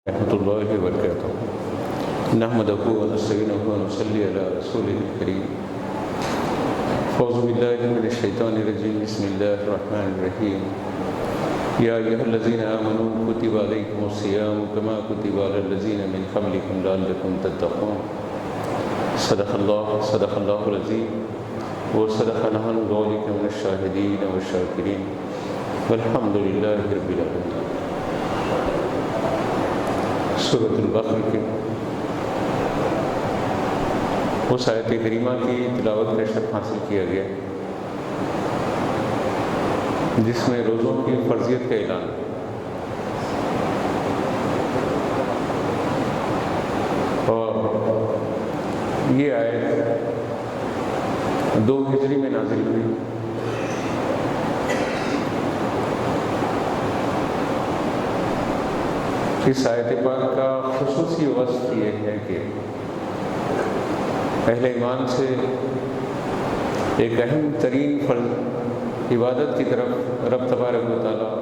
ورحمۃ اللہ وبرکاتہ نحمدہ ونستعینہ ونصلی علی رسولہ الکریم اعوذ باللہ من الشیطان الرجیم بسم اللہ الرحمن الرحیم یا ایھا الذین آمنوا کتب علیکم الصیام کما کتب علی الذین من قبلکم لعلکم تتقون صدق اللہ العظیم وصدقنا ذلک من الشاہدین والشاکرین والحمد للہ رب العالمین۔ سورۃ البقرہ کی اس آیت کریمہ کی تلاوت کا شرف حاصل کیا گیا جس میں روزوں کی فرضیت کا اعلان ہے، اور یہ آیت 2 ہجری میں نازل ہوئی۔ اس آیت پاک کا خصوصی وصف یہ ہے کہ اہل ایمان سے ایک اہم ترین فرض عبادت کی طرف رب تبارک و تعالیٰ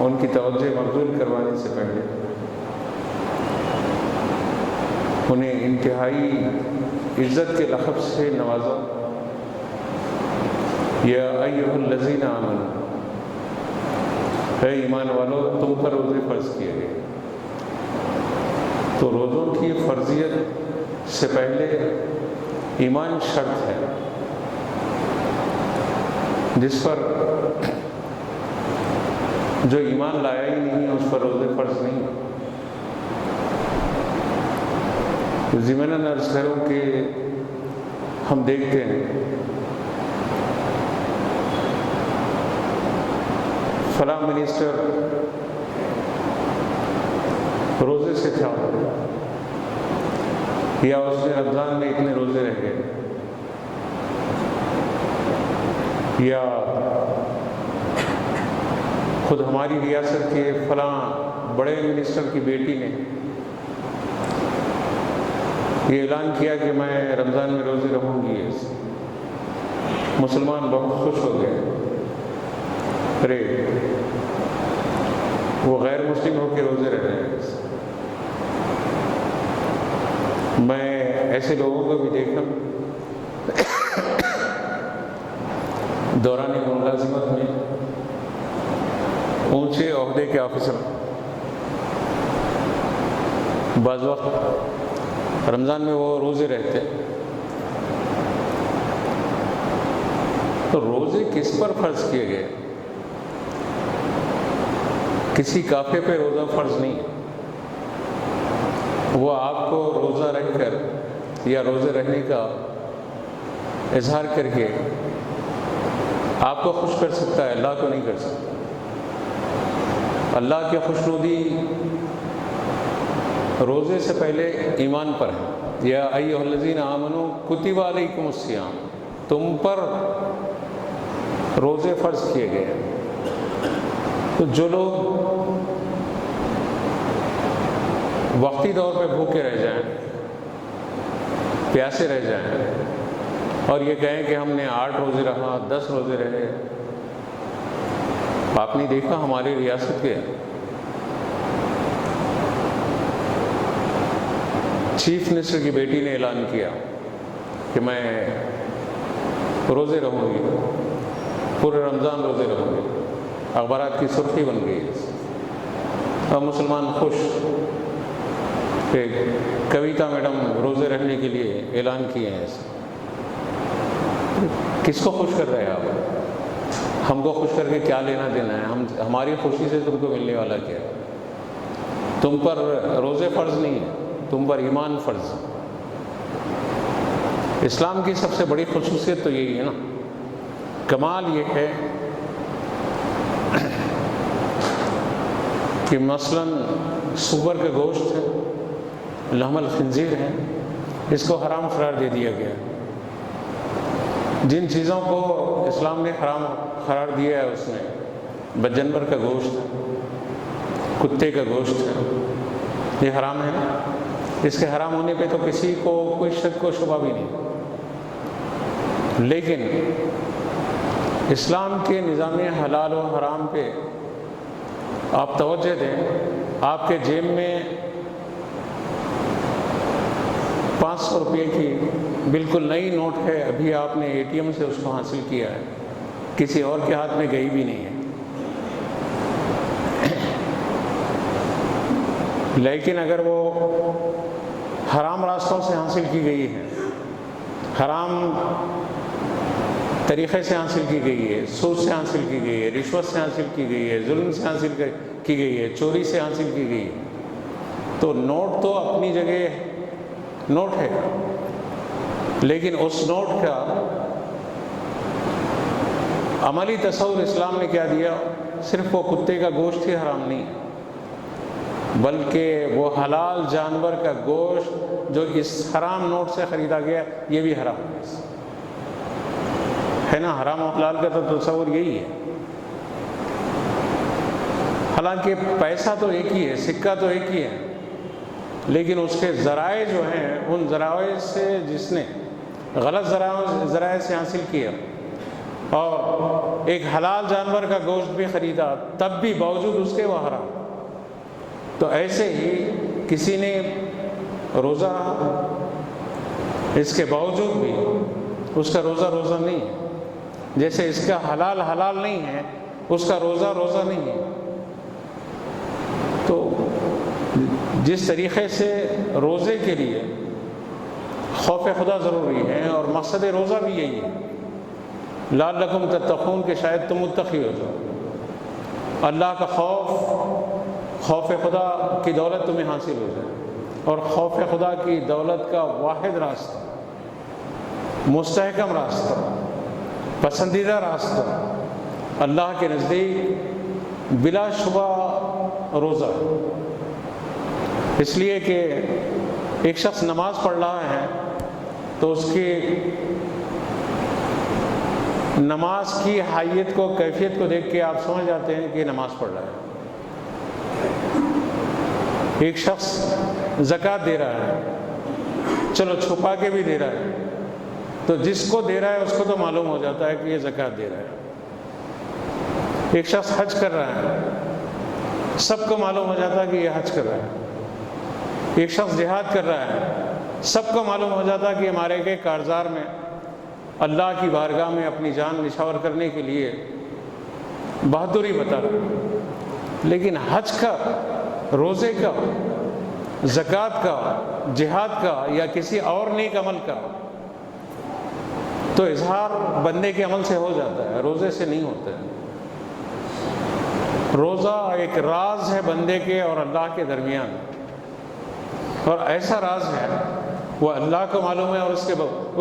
ان کی توجہ مبذول کروانے سے پہلے انہیں انتہائی عزت کے لقب سے نوازا، یا ایھا الذین آمنوا، اے ایمان والو تم پر روزے فرض کیے گئے۔ تو روزوں کی فرضیت سے پہلے ایمان شرط ہے جس پر جو ایمان لایا ہی نہیں اس پر روزے فرض نہیں۔ ضمناً عرض کروں کہ ہم دیکھتے ہیں فلاں منسٹر روزے سے تھا، یا اس نے رمضان میں اتنے روزے رہ گئے، یا خود ہماری ریاست کے فلاں بڑے منسٹر کی بیٹی نے یہ اعلان کیا کہ میں رمضان میں روزے رہوں گی۔ مسلمان بہت خوش ہو گئے، ارے وہ غیر مسلم ہو کے روزے رہ رہے ہیں۔ میں ایسے لوگوں کو بھی دیکھا دوران ملازمت میں اونچے عہدے کے آفیسر بعض وقت رمضان میں وہ روزے رہتے، تو روزے کس پر فرض کیے گئے؟ کسی کافر پہ روزہ فرض نہیں، وہ آپ کو روزہ رکھ کر یا روزے رہنے کا اظہار کر کے آپ کو خوش کر سکتا ہے، اللہ کو نہیں کر سکتا۔ اللہ کی خوشنودی روزے سے پہلے ایمان پر ہے، یا ایھا الذین آمنوا کتب علیکم الصیام، تم پر روزے فرض کیے گئے ہیں۔ تو جو لوگ وقتی طور پہ بھوکے رہ جائیں، پیاسے رہ جائیں، اور یہ کہیں کہ ہم نے 8 روزے رہا، 10 روزے رہے، آپ نے دیکھا ہماری ریاست کے چیف منسٹر کی بیٹی نے اعلان کیا کہ میں روزے رہوں گی، پورے رمضان روزے رہوں گی، اخبارات کی سرخی بن گئی ہے، اور مسلمان خوش کہ کویتا میڈم روزے رہنے کے لیے اعلان کیے ہیں۔ کس کو خوش کر رہے ہیں آپ؟ ہم کو خوش کر کے کیا لینا دینا ہے؟ ہماری خوشی سے تم کو ملنے والا کیا ہے؟ تم پر روزے فرض نہیں ہے، تم پر ایمان فرض ہے۔ اسلام کی سب سے بڑی خصوصیت تو یہی ہے نا، کمال یہ ہے کہ مثلاً سور کا گوشت ہے، لحم الخنزیر ہے، اس کو حرام قرار دے دیا گیا۔ جن چیزوں کو اسلام نے حرام قرار دیا ہے اس میں بدجانور کا گوشت ہے، کتے کا گوشت ہے، یہ حرام ہے نا۔ اس کے حرام ہونے پہ تو کسی کو کوئی شک و شبہ بھی نہیں، لیکن اسلام کے نظام حلال و حرام پہ آپ توجہ دیں آپ کے جیب میں 500 روپے کی بالکل نئی نوٹ ہے، ابھی آپ نے ATM سے اس کو حاصل کیا ہے، کسی اور کے ہاتھ میں گئی بھی نہیں ہے، لیکن اگر وہ حرام راستوں سے حاصل کی گئی ہے، حرام طریقے سے حاصل کی گئی ہے، سود سے حاصل کی گئی ہے، رشوت سے حاصل کی گئی ہے، ظلم سے حاصل کی گئی ہے، چوری سے حاصل کی گئی ہے، تو نوٹ تو اپنی جگہ نوٹ ہے، لیکن اس نوٹ کا عملی تصور اسلام نے کیا دیا؟ صرف وہ کتے کا گوشت ہی حرام نہیں ہے، بلکہ وہ حلال جانور کا گوشت جو اس حرام نوٹ سے خریدا گیا یہ بھی حرام ہے نا۔ حرام و حلال کا تو تصور یہی ہے، حالانکہ پیسہ تو ایک ہی ہے، سکہ تو ایک ہی ہے، لیکن اس کے ذرائع جو ہیں ان ذرائع سے جس نے غلط ذرائع سے حاصل کیا اور ایک حلال جانور کا گوشت بھی خریدا تب بھی باوجود اس کے وہ حرام۔ تو ایسے ہی کسی نے روزہ رہا، اس کے باوجود بھی اس کا روزہ نہیں ہے، جیسے اس کا حلال نہیں ہے اس کا روزہ نہیں ہے۔ تو جس طریقے سے روزے کے لیے خوف خدا ضروری ہے اور مقصد روزہ بھی یہی ہے، لعلکم تتقون، کہ شاید تم متقی ہو جاؤ، اللہ کا خوف خدا کی دولت تمہیں حاصل ہو جائے، اور خوف خدا کی دولت کا واحد راستہ، مستحکم راستہ، پسندیدہ راستہ اللہ کے نزدیک بلا شبہ روزہ، اس لیے کہ ایک شخص نماز پڑھ رہا ہے تو اس کی نماز کی حیت کو، کیفیت کو دیکھ کے آپ سمجھ جاتے ہیں کہ نماز پڑھ رہا ہے۔ ایک شخص زکوٰۃ دے رہا ہے، چلو چھپا کے بھی دے رہا ہے، تو جس کو دے رہا ہے اس کو تو معلوم ہو جاتا ہے کہ یہ زکوٰۃ دے رہا ہے۔ ایک شخص حج کر رہا ہے، سب کو معلوم ہو جاتا ہے کہ یہ حج کر رہا ہے۔ ایک شخص جہاد کر رہا ہے، سب کو معلوم ہو جاتا ہے کہ یہ مارے گئے کارزار میں اللہ کی بارگاہ میں اپنی جان نشاور کرنے کے لیے بہادری بتا رہا ہے۔ لیکن حج کا، روزے کا، زکوٰۃ کا، جہاد کا یا کسی اور نیک عمل کا تو اظہار بندے کے عمل سے ہو جاتا ہے، روزے سے نہیں ہوتا ہے۔ روزہ ایک راز ہے بندے کے اور اللہ کے درمیان، اور ایسا راز ہے وہ اللہ کو معلوم ہے اور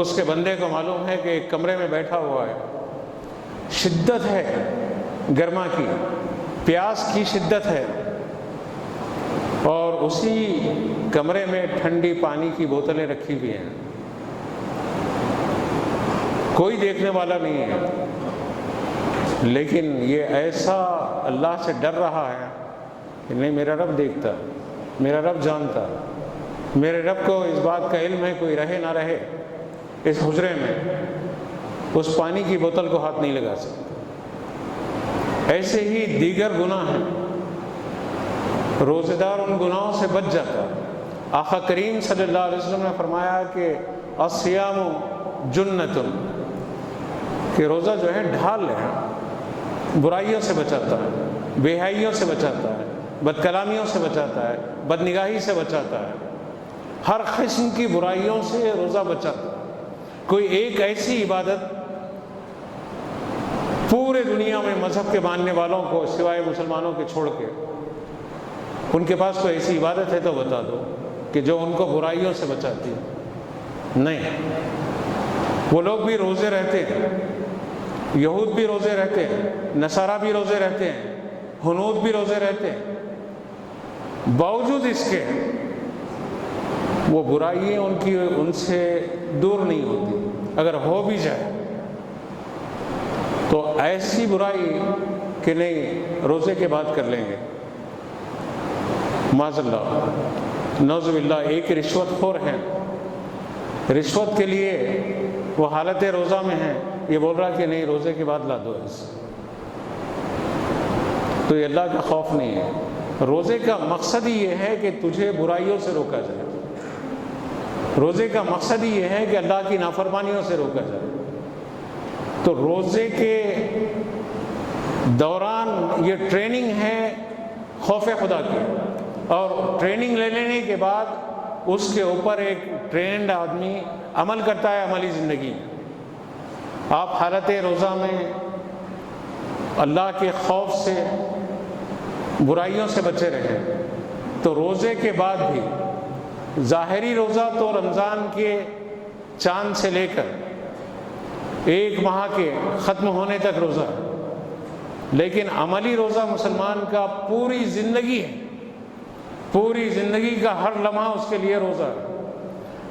اس کے بندے کو معلوم ہے کہ ایک کمرے میں بیٹھا ہوا ہے، شدت ہے گرما کی، پیاس کی شدت ہے، اور اسی کمرے میں ٹھنڈی پانی کی بوتلیں رکھی ہوئی ہیں، کوئی دیکھنے والا نہیں ہے، لیکن یہ ایسا اللہ سے ڈر رہا ہے کہ نہیں، میرا رب دیکھتا، میرا رب جانتا، میرے رب کو اس بات کا علم ہے، کوئی رہے نہ رہے اس حجرے میں اس پانی کی بوتل کو ہاتھ نہیں لگا سکتا۔ ایسے ہی دیگر گناہ ہیں، روزہ دار ان گناہوں سے بچ جاتا ہے۔ آقا کریم صلی اللہ علیہ وسلم نے فرمایا کہ الصیام جنۃ، کہ روزہ جو ہے ڈھال ہے، برائیوں سے بچاتا ہے، بے حیائیوں سے بچاتا ہے، بد کلامیوں سے بچاتا ہے، بد نگاہی سے بچاتا ہے، ہر قسم کی برائیوں سے روزہ بچاتا ہے۔ کوئی ایک ایسی عبادت پورے دنیا میں مذہب کے ماننے والوں کو سوائے مسلمانوں کے چھوڑ کے، ان کے پاس کوئی ایسی عبادت ہے تو بتا دو کہ جو ان کو برائیوں سے بچاتی ہے؟ نہیں۔ وہ لوگ بھی روزے رہتے ہیں، یہود بھی روزے رہتے ہیں، نصارہ بھی روزے رہتے ہیں، ہنود بھی روزے رہتے ہیں، باوجود اس کے وہ برائیاں ان سے دور نہیں ہوتی، اگر ہو بھی جائے تو ایسی برائی کہ نہیں روزے کے بعد کر لیں گے، معاذ اللہ، نعوذ باللہ۔ ایک رشوت خور ہے، رشوت کے لیے وہ حالت روزہ میں ہے، یہ بول رہا کہ نہیں روزے کے بعد لا دو اس، تو یہ اللہ کا خوف نہیں ہے۔ روزے کا مقصد ہی یہ ہے کہ تجھے برائیوں سے روکا جائے، روزے کا مقصد ہی یہ ہے کہ اللہ کی نافرمانیوں سے روکا جائے۔ تو روزے کے دوران یہ ٹریننگ ہے خوف خدا کی، اور ٹریننگ لے لینے کے بعد اس کے اوپر ایک ٹرینڈ آدمی عمل کرتا ہے عملی زندگی میں۔ آپ حالت روزہ میں اللہ کے خوف سے، برائیوں سے بچے رہیں، تو روزے کے بعد بھی ظاہری روزہ تو رمضان کے چاند سے لے کر ایک ماہ کے ختم ہونے تک روزہ ہے، لیکن عملی روزہ مسلمان کا پوری زندگی ہے، پوری زندگی کا ہر لمحہ اس کے لیے روزہ ہے۔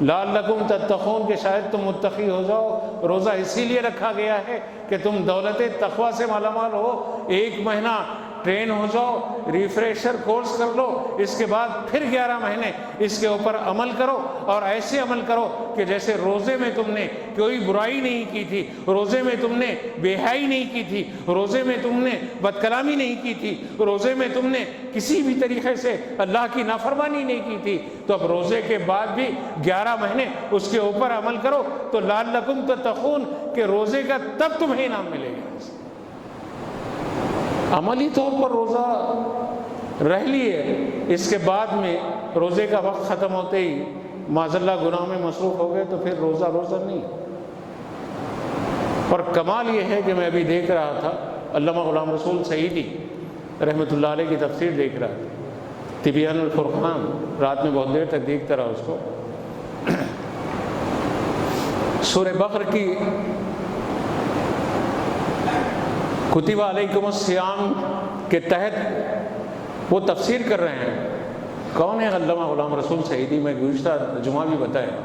لعلکم تتقون، کہ شاید تم متقی ہو جاؤ۔ روزہ اسی لیے رکھا گیا ہے کہ تم دولت تقویٰ سے مالا مال ہو، ایک مہینہ ٹرین ہو جاؤ، ریفریشر کورس کر لو، اس کے بعد پھر 11 مہینے اس کے اوپر عمل کرو، اور ایسے عمل کرو کہ جیسے روزے میں تم نے کوئی برائی نہیں کی تھی، روزے میں تم نے بے حیائی نہیں کی تھی، روزے میں تم نے بد کلامی نہیں کی تھی، روزے میں تم نے کسی بھی طریقے سے اللہ کی نافرمانی نہیں کی تھی، تو اب روزے کے بعد بھی 11 مہینے اس کے اوپر عمل کرو، تو لعلکم تتقون، کہ روزے کا تب تمہیں انعام ملے گا۔ عملی طور پر روزہ رہ لیے، اس کے بعد میں روزے کا وقت ختم ہوتے ہی معاذ اللہ گناہ میں مصروف ہو گئے، تو پھر روزہ نہیں۔ اور کمال یہ ہے کہ میں ابھی دیکھ رہا تھا، علامہ غلام رسول سعیدی رحمۃ اللہ علیہ کی تفسیر دیکھ رہا تھا، تبیان الفرقان، رات میں بہت دیر تک دیکھتا رہا اس کو۔ سورہ بقرہ کی کتب علیکم الصیام کے تحت وہ تفسیر کر رہے ہیں۔ کون ہے علامہ غلام رسول سعیدی؟ میں گزشتہ جمعہ بھی بتایا،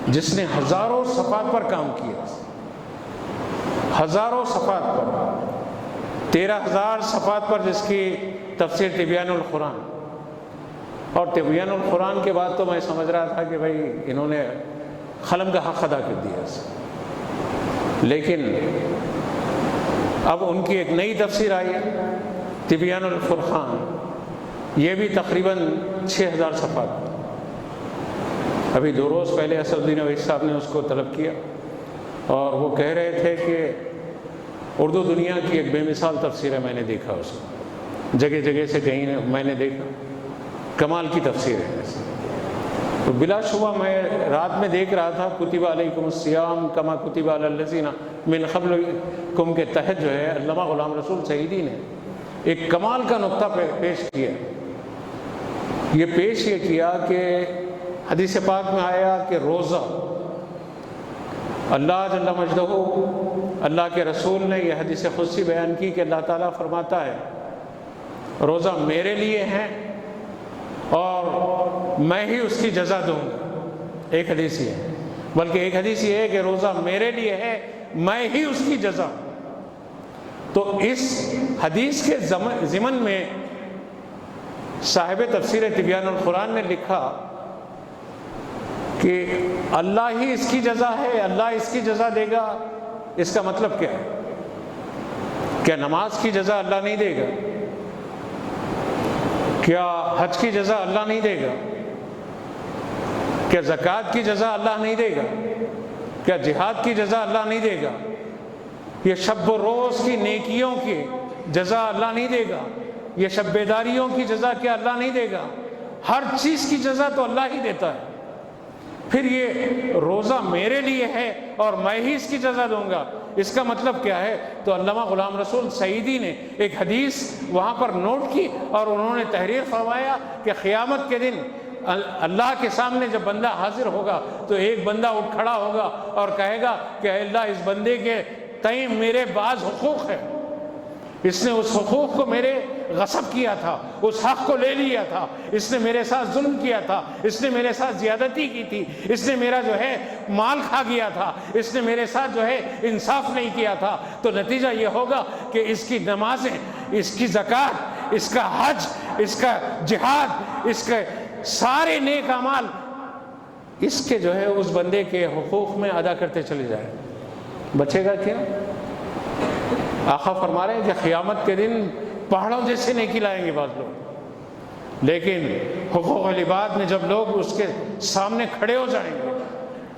جس نے ہزاروں صفحات پر کام کیا، ہزاروں صفحات پر، 13,000 صفحات پر جس کی تفسیر تبیان القرآن۔ اور تبیان القرآن کے بعد تو میں سمجھ رہا تھا کہ بھائی انہوں نے قلم کا حق ادا کر دیا، لیکن اب ان کی ایک نئی تفسیر آئی ہے، تبیان الفرقان، یہ بھی تقریباً 6,000 صفحات۔ ابھی 2 روز پہلے اسد الدین اویسی صاحب نے اس کو طلب کیا، اور وہ کہہ رہے تھے کہ اردو دنیا کی ایک بے مثال تفسیر ہے، میں نے دیکھا اس کو، جگہ جگہ سے کہیں میں نے دیکھا، کمال کی تفسیر ہے۔ تو بلا شبہ میں رات میں دیکھ رہا تھا، کتب علیکم الصیام کما کتب علی الذین من قبلکم کے تحت جو ہے علامہ غلام رسول سعیدی نے ایک کمال کا نقطہ پیش کیا۔ یہ پیش یہ کیا کہ حدیث پاک میں آیا کہ روزہ، اللہ جل مجدہ، اللہ کے رسول نے یہ حدیث قدسی بیان کی کہ اللہ تعالیٰ فرماتا ہے روزہ میرے لیے ہے اور میں ہی اس کی جزا دوں گا۔ ایک حدیث یہ ہے، بلکہ ایک حدیث یہ ہے کہ روزہ میرے لیے ہے، میں ہی اس کی جزا۔ تو اس حدیث کے ضمن میں صاحب تفسیر تبیان القرآن نے لکھا کہ اللہ ہی اس کی جزا ہے، اللہ اس کی جزا دے گا۔ اس کا مطلب کیا ہے؟ کیا نماز کی جزا اللہ نہیں دے گا؟ کیا حج کی جزا اللہ نہیں دے گا؟ کیا زکوٰۃ کی جزا اللہ نہیں دے گا؟ کیا جہاد کی جزا اللہ نہیں دے گا؟ یہ شب و روز کی نیکیوں کی جزا اللہ نہیں دے گا؟ یہ شب بیداریوں کی جزا کیا اللہ نہیں دے گا؟ ہر چیز کی جزا تو اللہ ہی دیتا ہے۔ پھر یہ روزہ میرے لیے ہے اور میں ہی اس کی جزا دوں گا، اس کا مطلب کیا ہے؟ تو علامہ غلام رسول سعیدی نے ایک حدیث وہاں پر نوٹ کی، اور انہوں نے تحریر فرمایا کہ قیامت کے دن اللہ کے سامنے جب بندہ حاضر ہوگا تو ایک بندہ اٹھ کھڑا ہوگا اور کہے گا کہ اے اللہ، اس بندے کے تئیں میرے بعض حقوق ہیں، اس نے اس حقوق کو میرے غصب کیا تھا، اس حق کو لے لیا تھا، اس نے میرے ساتھ ظلم کیا تھا، اس نے میرے ساتھ زیادتی کی تھی، اس نے میرا جو ہے مال کھا گیا تھا، اس نے میرے ساتھ جو ہے انصاف نہیں کیا تھا۔ تو نتیجہ یہ ہوگا کہ اس کی نمازیں، اس کی زکوٰۃ، اس کا حج، اس کا جہاد، اس کے سارے نیک اعمال اس کے جو ہے اس بندے کے حقوق میں ادا کرتے چلے جائیں، بچے گا کیا؟ آقا فرما رہے ہیں کہ قیامت کے دن پہاڑوں جیسے نیکی لائیں گے بعض لوگ، لیکن حقوق العباد میں جب لوگ اس کے سامنے کھڑے ہو جائیں گے،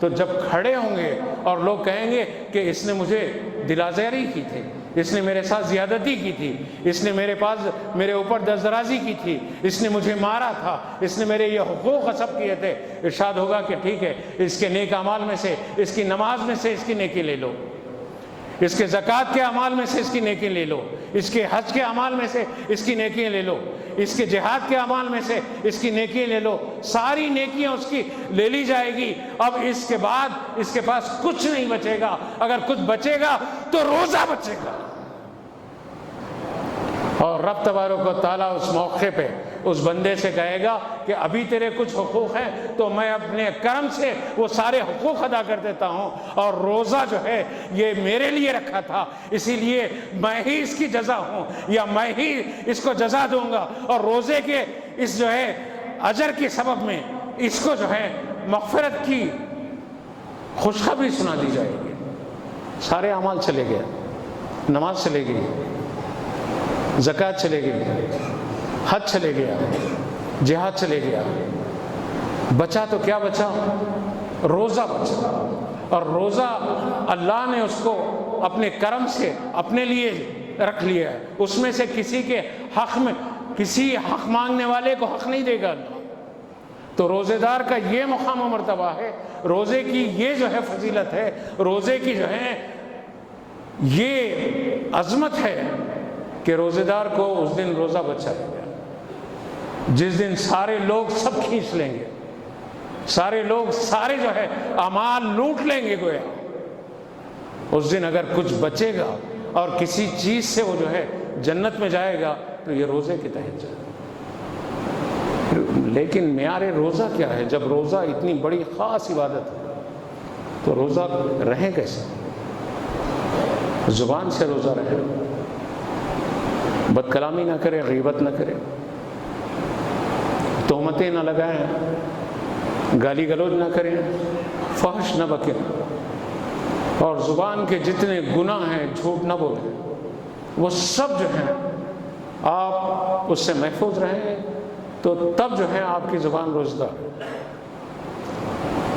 تو جب کھڑے ہوں گے اور لوگ کہیں گے کہ اس نے مجھے دل آزاری کی تھی، اس نے میرے ساتھ زیادتی کی تھی، اس نے میرے اوپر دسترازی کی تھی، اس نے مجھے مارا تھا، اس نے میرے یہ حقوق غصب کیے تھے، ارشاد ہوگا کہ ٹھیک ہے، اس کے نیک اعمال میں سے، اس کی نماز میں سے اس کی نیکی لے لو، اس کے زکوٰۃ کے اعمال میں سے اس کی نیکی لے لو، اس کے حج کے اعمال میں سے اس کی نیکی لے لو، اس کے جہاد کے اعمال میں سے اس کی نیکی لے لو، ساری نیکیاں اس کی لے لی جائے گی۔ اب اس کے بعد اس کے پاس کچھ نہیں بچے گا، اگر کچھ بچے گا تو روزہ بچے گا۔ اور رب تبارک و تعالیٰ اس موقع پہ اس بندے سے کہے گا کہ ابھی تیرے کچھ حقوق ہیں تو میں اپنے کرم سے وہ سارے حقوق ادا کر دیتا ہوں، اور روزہ جو ہے یہ میرے لیے رکھا تھا، اسی لیے میں ہی اس کی جزا ہوں، یا میں ہی اس کو جزا دوں گا، اور روزے کے اس جو ہے اجر کے سبب میں اس کو جو ہے مغفرت کی خوشخبری سنا دی جائے گی۔ سارے اعمال چلے گئے، نماز چلے گئی، زکوٰۃ چلے گئی، حج چلے گیا، جہاد چلے گیا، بچا تو کیا بچا؟ روزہ بچا۔ اور روزہ اللہ نے اس کو اپنے کرم سے اپنے لیے رکھ لیا ہے، اس میں سے کسی کے حق میں کسی حق مانگنے والے کو حق نہیں دے گا اللہ۔ تو روزے دار کا یہ مقام و مرتبہ ہے، روزے کی یہ جو ہے فضیلت ہے، روزے کی جو ہے یہ عظمت ہے کہ روزے دار کو اس دن روزہ بچائے گا، جس دن سارے لوگ سب کھینچ لیں گے، سارے لوگ سارے جو ہے اعمال لوٹ لیں گے گویا، اس دن اگر کچھ بچے گا اور کسی چیز سے وہ جو ہے جنت میں جائے گا تو یہ روزے کے تحت جائے گا۔ لیکن معیار روزہ کیا ہے؟ جب روزہ اتنی بڑی خاص عبادت ہے تو روزہ رہیں کیسے؟ زبان سے روزہ رہے، بد کلامی نہ کرے، غیبت نہ کرے، تہمتیں نہ لگائیں، گالی گلوچ نہ کریں، فحش نہ بکیں، اور زبان کے جتنے گناہ ہیں جھوٹ نہ بولیں، وہ سب جو ہیں آپ اس سے محفوظ رہیں، تو تب جو ہے آپ کی زبان روزدار ہے،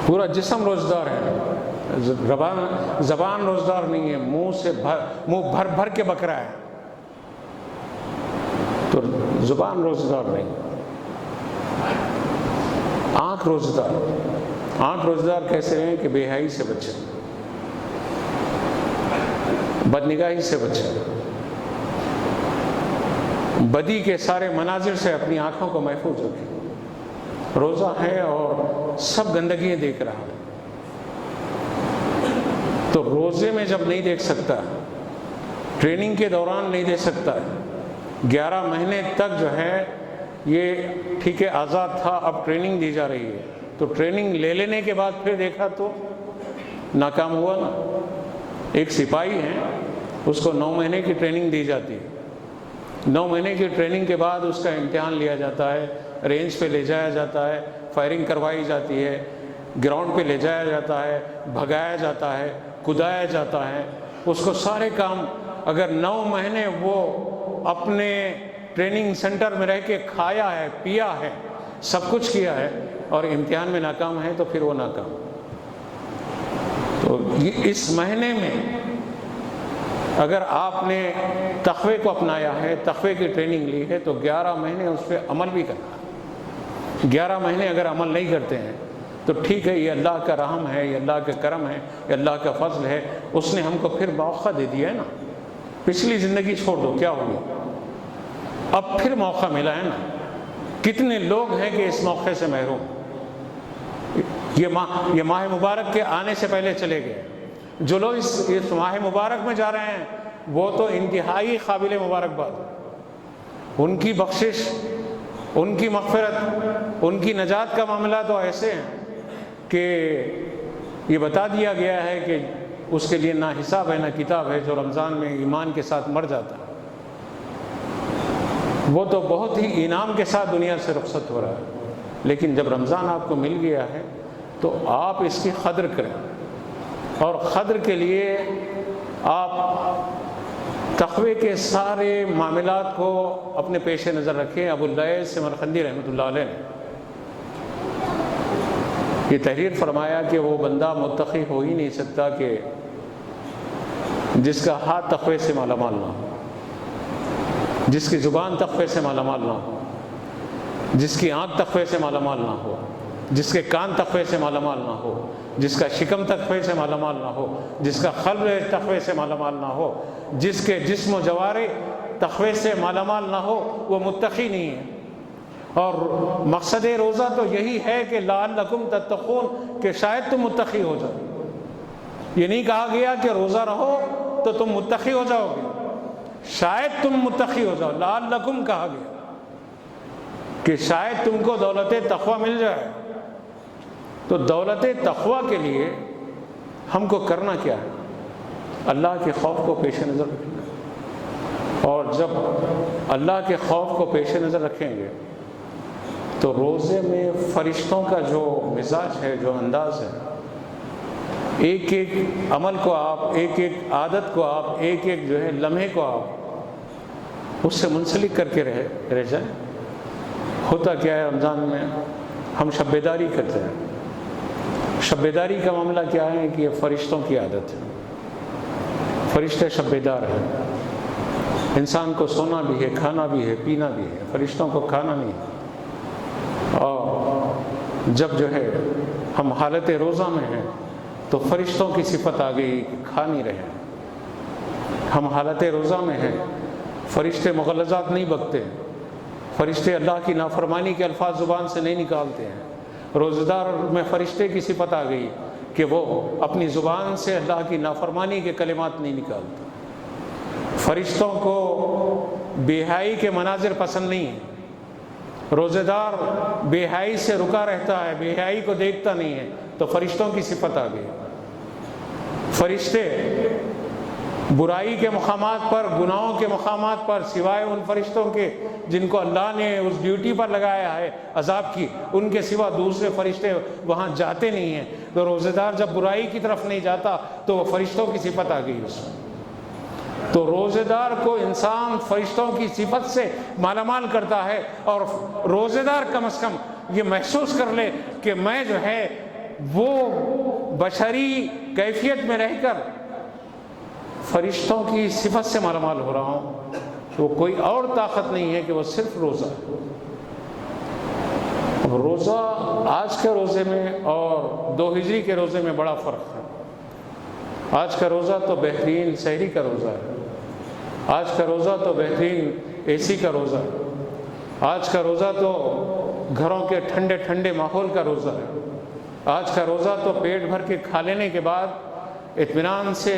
پورا جسم روزدار ہے، زبان روزدار نہیں ہے، منہ بھر بھر کے بک رہا ہے تو زبان روزدار نہیں۔ آنکھ روزدار کیسے ہیں کہ بے حیائی سے بچے، بد نگاہی سے بچے، بدی کے سارے مناظر سے اپنی آنکھوں کو محفوظ رکھیں۔ روزہ ہے اور سب گندگیاں دیکھ رہا ہے، تو روزے میں جب نہیں دیکھ سکتا، ٹریننگ کے دوران نہیں دیکھ سکتا، 11 مہینے تک جو ہے یہ ٹھیک ہے آزاد تھا، اب ٹریننگ دی جا رہی ہے، تو ٹریننگ لے لینے کے بعد پھر دیکھا تو ناکام ہوا نا۔ ایک سپاہی ہے، اس کو 9 مہینے کی ٹریننگ دی جاتی ہے، 9 مہینے کی ٹریننگ کے بعد اس کا امتحان لیا جاتا ہے، رینج پہ لے جایا جاتا ہے، فائرنگ کروائی جاتی ہے، گراؤنڈ پہ لے جایا جاتا ہے، بھگایا جاتا ہے، کودایا جاتا ہے، اس کو سارے کام اگر 9 مہینے وہ اپنے ٹریننگ سینٹر میں رہ کے کھایا ہے، پیا ہے، سب کچھ کیا ہے، اور امتحان میں ناکام ہے تو پھر وہ ناکام۔ تو اس مہینے میں اگر آپ نے تقوی کو اپنایا ہے، تقوی کی ٹریننگ لی ہے، تو 11 مہینے اس پہ عمل بھی کرنا ہے۔ 11 مہینے اگر عمل نہیں کرتے ہیں تو ٹھیک ہے، یہ اللہ کا رحم ہے، یہ اللہ کا کرم ہے، یہ اللہ کا فضل ہے، اس نے ہم کو پھر موقع دے دیا ہے نا۔ پچھلی زندگی چھوڑ دو، کیا ہو گیا، اب پھر موقع ملا ہے نا۔ کتنے لوگ ہیں کہ اس موقع سے محروم، یہ ماہ مبارک کے آنے سے پہلے چلے گئے۔ جو لوگ اس ماہ مبارک میں جا رہے ہیں وہ تو انتہائی قابل مبارکباد، ان کی بخشش، ان کی مغفرت، ان کی نجات کا معاملہ تو ایسے ہیں کہ یہ بتا دیا گیا ہے کہ اس کے لیے نہ حساب ہے نہ کتاب ہے جو رمضان میں ایمان کے ساتھ مر جاتا ہے، وہ تو بہت ہی انعام کے ساتھ دنیا سے رخصت ہو رہا ہے۔ لیکن جب رمضان آپ کو مل گیا ہے تو آپ اس کی قدر کریں، اور قدر کے لیے آپ تقوی کے سارے معاملات کو اپنے پیش نظر رکھیں۔ ابو اللیث سمرقندی رحمۃ اللہ علیہ نے یہ تحریر فرمایا کہ وہ بندہ متقی ہو ہی نہیں سکتا کہ جس کا ہاتھ تقوی سے مالا مال نہ ہو، جس کی زبان تقوی سے مالا مال نہ ہو، جس کی آنکھ تقوی سے مالا مال نہ ہو، جس کے کان تقوی سے مالا مال نہ ہو، جس کا شکم تقوی سے مالا مال نہ ہو، جس کا قلب تقوی سے مالا مال نہ ہو، جس کے جسم و جوارے تقوی سے مالا مال نہ ہو، وہ متقی نہیں ہے۔ اور مقصد روزہ تو یہی ہے کہ لعلکم تتقون، کہ شاید تم متقی ہو جاؤ۔ یہ نہیں کہا گیا کہ روزہ رہو تو تم متقی ہو جاؤ گے، شاید تم متقی ہو جاؤ۔ لعلکم کہا گیا کہ شاید تم کو دولت تقوی مل جائے۔ تو دولت تقوی کے لیے ہم کو کرنا کیا ہے؟ اللہ کے خوف کو پیش نظر رکھنا، اور جب اللہ کے خوف کو پیش نظر رکھیں گے تو روزے میں فرشتوں کا جو مزاج ہے، جو انداز ہے، ایک ایک عمل کو آپ، ایک ایک عادت کو آپ، ایک ایک جو ہے لمحے کو آپ اس سے منسلک کر کے رہ جائیں۔ ہوتا کیا ہے، رمضان میں ہم شب بیداری کرتے ہیں۔ شب بیداری کا معاملہ کیا ہے کہ یہ فرشتوں کی عادت ہے، فرشتے شب بیدار ہیں۔ انسان کو سونا بھی ہے، کھانا بھی ہے، پینا بھی ہے، فرشتوں کو کھانا نہیں ہے۔ اور جب جو ہے ہم حالت روزہ میں ہیں تو فرشتوں کی صفت آ گئی کہ کھا نہیں رہے ہیں۔ ہم حالت روزہ میں ہیں، فرشتے مغلظات نہیں بکتے، فرشتے اللہ کی نافرمانی کے الفاظ زبان سے نہیں نکالتے ہیں۔ روزہ دار میں فرشتے کی صفت آ گئی کہ وہ اپنی زبان سے اللہ کی نافرمانی کے کلمات نہیں نکالتے۔ فرشتوں کو بے حیائی کے مناظر پسند نہیں ہیں۔ روزہ دار بے حیائی سے رکا رہتا ہے، بے حیائی کو دیکھتا نہیں ہے، تو فرشتوں کی صفت آ گئی۔ فرشتے برائی کے مقامات پر، گناہوں کے مقامات پر، سوائے ان فرشتوں کے جن کو اللہ نے اس ڈیوٹی پر لگایا ہے عذاب کی، ان کے سوا دوسرے فرشتے وہاں جاتے نہیں ہیں۔ تو روزہ دار جب برائی کی طرف نہیں جاتا تو وہ فرشتوں کی صفت آ گئی اس میں۔ تو روزہ دار کو انسان فرشتوں کی صفت سے مالا مال کرتا ہے، اور روزہ دار کم از کم یہ محسوس کر لے کہ میں جو ہے وہ بشری کیفیت میں رہ کر فرشتوں کی صفت سے مالا مال ہو رہا ہوں۔ تو کوئی اور طاقت نہیں ہے کہ وہ صرف روزہ ہے۔ روزہ آج کے روزے میں اور 2 ہجری کے روزے میں بڑا فرق ہے۔ آج کا روزہ تو بہترین سحری کا روزہ ہے، آج کا روزہ تو بہترین اے سی کا روزہ ہے، آج کا روزہ تو گھروں کے ٹھنڈے ٹھنڈے ماحول کا روزہ ہے، آج کا روزہ تو پیٹ بھر کے کھا لینے کے بعد اطمینان سے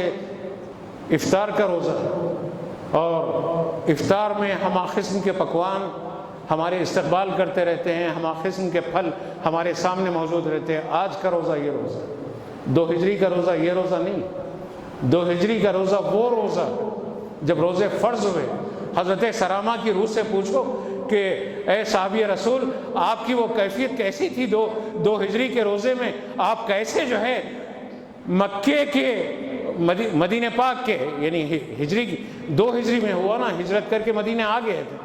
افطار کا روزہ ہے، اور افطار میں ہمہ قسم کے پکوان ہمارے استقبال کرتے رہتے ہیں، ہمہ قسم کے پھل ہمارے سامنے موجود رہتے ہیں۔ آج کا روزہ یہ روزہ ہے، 2 ہجری کا روزہ یہ روزہ نہیں۔ 2 ہجری کا روزہ وہ روزہ جب روزے فرض ہوئے۔ حضرت سلامہ کی روح سے پوچھو کہ اے صحابی رسول، آپ کی وہ کیفیت کیسی تھی 2 ہجری کے روزے میں؟ آپ کیسے جو ہے مکے کے مدینہ پاک کے، یعنی ہجری کی 2 ہجری میں ہوا نا، ہجرت کر کے مدینہ آ گئے تھے،